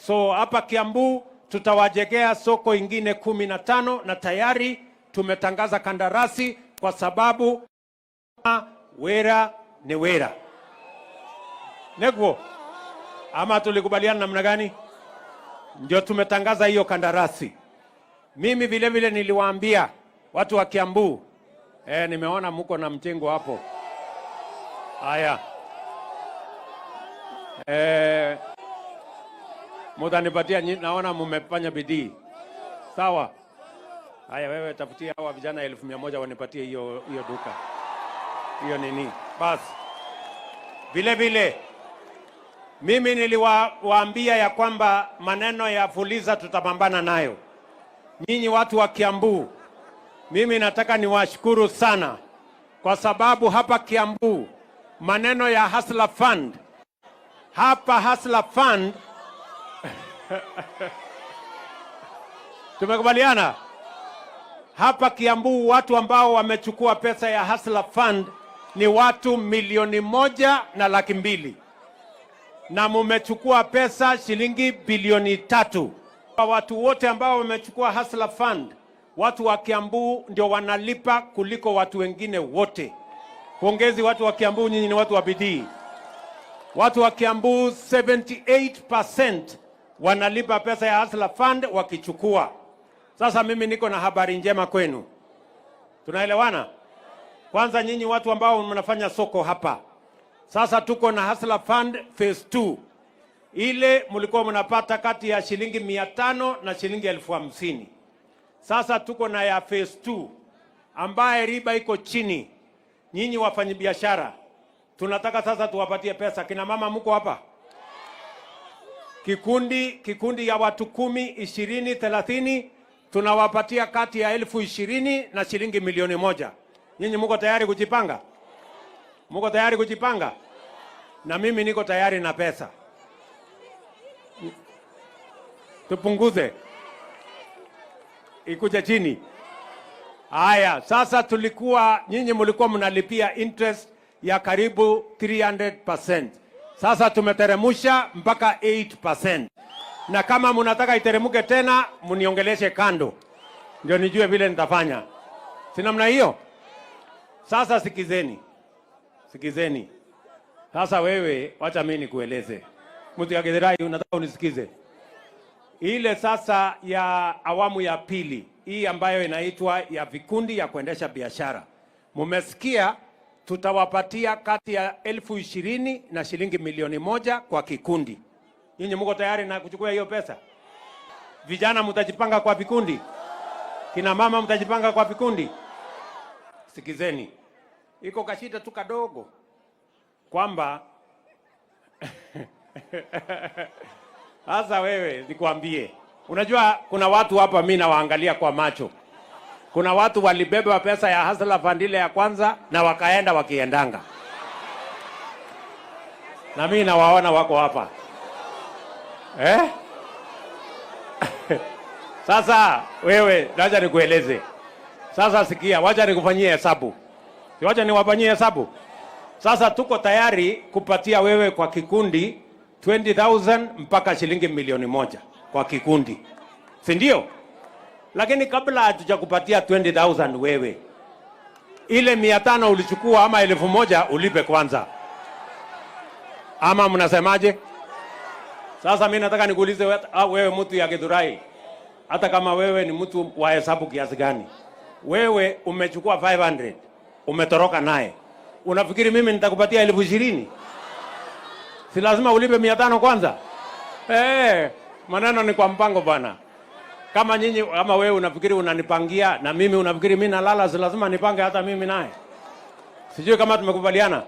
So hapa Kiambu tutawajengea soko ingine 15 na tayari tumetangaza kandarasi kwa sababu wera ni wera. Negwo, ama tulikubaliana namna gani? Ndio tumetangaza hiyo kandarasi. Mimi vile vile niliwaambia watu wa Kiambu, nimeona mko na mchengo hapo. Haya. Mutanipatia, naona mmefanya bidii. Sawa. Haya, wewe tafutia hawa vijana 1,100 wanipatie hiyo duka. Hiyo nini? Basi. Vile vile mimi niliwaambia ya kwamba maneno ya Fuliza tutapambana nayo. Nyinyi watu wa Kiambu, mimi nataka niwashukuru sana kwa sababu hapa Kiambu maneno ya Hustler Fund, hapa Hustler Fund tumekubaliana hapa Kiambu watu ambao wamechukua pesa ya Hustler Fund ni watu 1,200,000 na mumechukua pesa shilingi bilioni 3. Watu wote ambao wamechukua Hustler Fund, watu wa Kiambu ndio wanalipa kuliko watu wengine wote. Pongezi watu wa Kiambu, nyinyi ni watu wa bidii. Watu wa Kiambu 78% wanalipa pesa ya Hustler Fund wakichukua. Sasa mimi niko na habari njema kwenu. Tunaelewana? Kwanza nyinyi watu ambao mnafanya soko hapa. Sasa tuko na Hustler Fund phase 2. Ile mlikuwa mnapata kati ya shilingi 500 na shilingi 50,000. Sasa tuko na ya phase 2 ambaye riba iko chini. Nyinyi wafanyabiashara, tunataka sasa tuwapatie pesa. Kina mama mko hapa? Kikundi ya watu 10, 20, 30 tunawapatia kati ya 20,000 na shilingi 1,000,000. Nyinyi mko tayari kujipanga? Mko tayari kujipanga? Na mimi niko tayari na pesa. Tupunguze ikuje chini. Haya, sasa nyinyi mlikuwa mnalipia interest ya karibu 300%. Sasa tumeteremusha mpaka 8%. Na kama mnataka iteremuke tena, mniongeleshe kando. Ndio nijue vile nitafanya. Si namna hiyo? Sasa sikizeni. Sasa wewe, wacha mimi nikueleze. Mtu ya Githurai, unataka unisikize. Ile sasa ya awamu ya pili, hii ambayo inaitwa ya vikundi ya kuendesha biashara. Mumesikia tutawapatia kati ya 20,000 na shilingi 1,000,000 kwa kikundi. Nyinyi mko tayari na kuchukua hiyo pesa? Vijana mtajipanga kwa vikundi? Kina mama mtajipanga kwa vikundi? Sikizeni. Iko kashida tu kadogo kwamba sasa wewe nikwambie, unajua kuna watu hapa mimi nawaangalia kwa macho. Kuna watu walibeba pesa ya Hustler Fund ile ya kwanza na wakaenda wakiendanga. Na mimi nawaona wako hapa. Sasa wewe, wacha nikueleze. Sasa sikia, wacha nikufanyie hesabu. Wacha niwafanyie hesabu. Sasa tuko tayari kupatia wewe kwa kikundi 20,000 mpaka shilingi 1,000,000 kwa kikundi. Si ndio? Lakini kabla hatujakupatia 20,000 wewe, ile 500 ulichukua ama 1,000 ulipe kwanza. Ama mnasemaje? Sasa mimi nataka nikuulize wewe mtu ya Githurai, hata kama wewe ni mtu wa hesabu kiasi gani, wewe umechukua 500, umetoroka naye. Unafikiri mimi nitakupatia 20,000? Si lazima ulipe 500 kwanza? Maneno ni kwa mpango bwana. Kama nyinyi ama wewe unafikiri unanipangia na mimi unafikiri mimi nalala, si lazima nipange hata mimi naye. Sijui kama tumekubaliana.